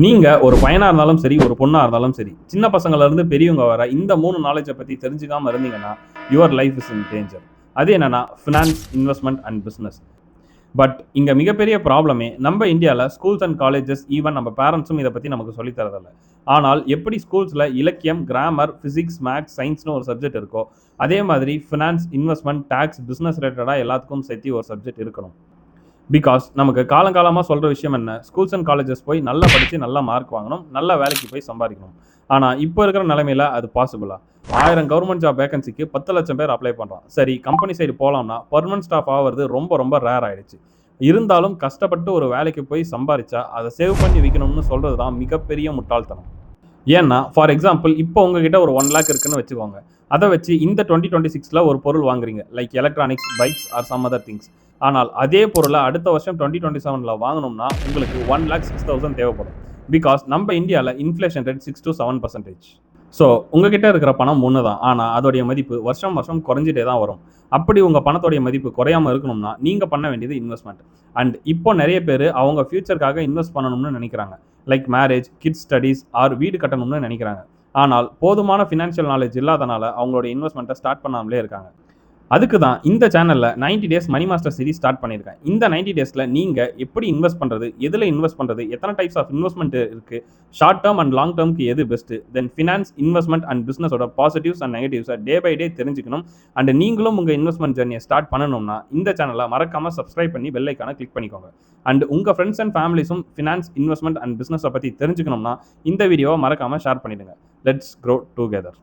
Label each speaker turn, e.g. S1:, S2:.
S1: நீங்கள் ஒரு பையனாக இருந்தாலும் சரி, ஒரு பொண்ணாக இருந்தாலும் சரி, சின்ன பசங்கள்லேருந்து பெரியவங்க வர இந்த 3 நாலேஜை பற்றி தெரிஞ்சுக்காமல் இருந்தீங்கன்னா your life is in danger. அது என்னென்னா finance, investment and business. But இங்கே மிகப்பெரிய ப்ராப்ளமே நம்ம இந்தியாவில் ஸ்கூல்ஸ் அண்ட் காலேஜஸ், ஈவன் நம்ம பேரண்ட்ஸும் இதை பற்றி நமக்கு சொல்லித்தரதில்லை. ஆனால் எப்படி ஸ்கூல்ஸில் இலக்கியம், கிராமர், ஃபிசிக்ஸ், மேக்ஸ், சயின்ஸ்னு ஒரு சப்ஜெக்ட் இருக்கோ, அதே மாதிரி ஃபினான்ஸ், இன்வெஸ்ட்மெண்ட், டேக்ஸ், பிஸ்னஸ் ரிலேட்டடாக எல்லாத்துக்கும் சேர்த்து ஒரு சப்ஜெக்ட் இருக்கணும். பிகாஸ் நமக்கு காலங்காலமாக சொல்கிற விஷயம் என்ன, ஸ்கூல்ஸ் அண்ட் காலேஜஸ் போய் நல்லா படித்து நல்லா மார்க் வாங்கணும், நல்ல வேலைக்கு போய் சம்பாதிக்கணும். ஆனால் இப்போ இருக்கிற நிலைமையில் அது பாசிபிளா? 1000 கவர்மெண்ட் ஜாப் வேகன்சிக்கு 10 லட்சம் பேர் அப்ளை பண்ணுறான். சரி, கம்பெனி சைடு போகலாம்னா பர்மனன்ட் ஸ்டாஃப் ஆகிறது ரொம்ப ரொம்ப ரேர் ஆகிடுச்சு. இருந்தாலும் கஷ்டப்பட்டு ஒரு வேலைக்கு போய் சம்பாதிச்சா அதை சேவ் பண்ணி வைக்கணும்னு சொல்கிறது தான் மிகப்பெரிய முட்டாள்தனம். ஏன்னா ஃபார் எக்ஸாம்பிள், இப்போ உங்ககிட்ட ஒரு 1 lakh இருக்குன்னு வச்சுக்கோங்க. அதை வச்சு இந்த 2026 ஒரு பொருள் வாங்குறீங்க, like electronics, bikes or some other things. ஆனால் அதே பொருளை அடுத்த வருஷம் 2027 வாங்கணும்னா உங்களுக்கு 1,06,000 தேவைப்படும். பிகாஸ் நம்ம இந்தியாவில் இன்ஃப்ளேஷன் ரேட் 6 to 7%. ஸோ உங்ககிட்ட இருக்கிற பணம் ஒன்று தான், ஆனால் அதோடைய மதிப்பு வருஷம் வருஷம் குறைஞ்சிட்டே தான் வரும். அப்படி உங்கள் பணத்தோடைய மதிப்பு குறையாமல் இருக்கணும்னா நீங்கள் பண்ண வேண்டியது இன்வெஸ்ட்மெண்ட். அண்ட் இப்போ நிறைய பேர் அவங்க ஃபியூச்சருக்காக இன்வெஸ்ட் பண்ணணும்னு நினைக்கிறாங்க, like marriage, kids studies or வீடு கட்டணும்னு நினைக்கிறாங்க. ஆனால் போதுமான ஃபினான்ஷியல் நாலேஜ் இல்லாதனால அவங்களோட இன்வெஸ்ட்மெண்ட்டை ஸ்டார்ட் பண்ணாமலே இருக்காங்க. அதுக்கு தான் இந்த சேனலில் 90 days money master series start பண்ணியிருக்கேன். இந்த 90 டேஸில் நீங்கள் எப்படி இன்வெஸ்ட் பண்ணுறது, எதில் இன்வெஸ்ட் பண்ணுறது, எத்தனை டைப்ஸ் ஆஃப் இன்வெஸ்ட்மெண்ட் இருக்குது, ஷார்ட் டேர்ம் அண்ட் லாங் டேர்முக்கு எது best, then finance, investment and பிஸ்னஸோட பாசிட்டிவ்ஸ் அண்ட் நெகட்டிவ்ஸை டே பை டே தெரிஞ்சுக்கணும். அண்ட் நீங்களும் உங்கள் இன்வெஸ்ட்மெண்ட் ஜர்னியை ஸ்டார்ட் பண்ணணும்னா இந்த சேனலை மறக்காமல் சப்ஸ்கிரைப் பண்ணி பெல் ஐக்கானை கிளிக் பண்ணிக்கோங்க. அண்ட் உங்கள் ஃப்ரெண்ட்ஸ் அண்ட் ஃபேமிலிஸும் ஃபினான்ஸ், இன்வெஸ்ட்மெண்ட் அண்ட் பிஸ்னஸை பற்றி தெரிஞ்சுக்கணும்னா இந்த வீடியோவை மறக்காமல் ஷேர் பண்ணிவிடுங்க. Let's grow together.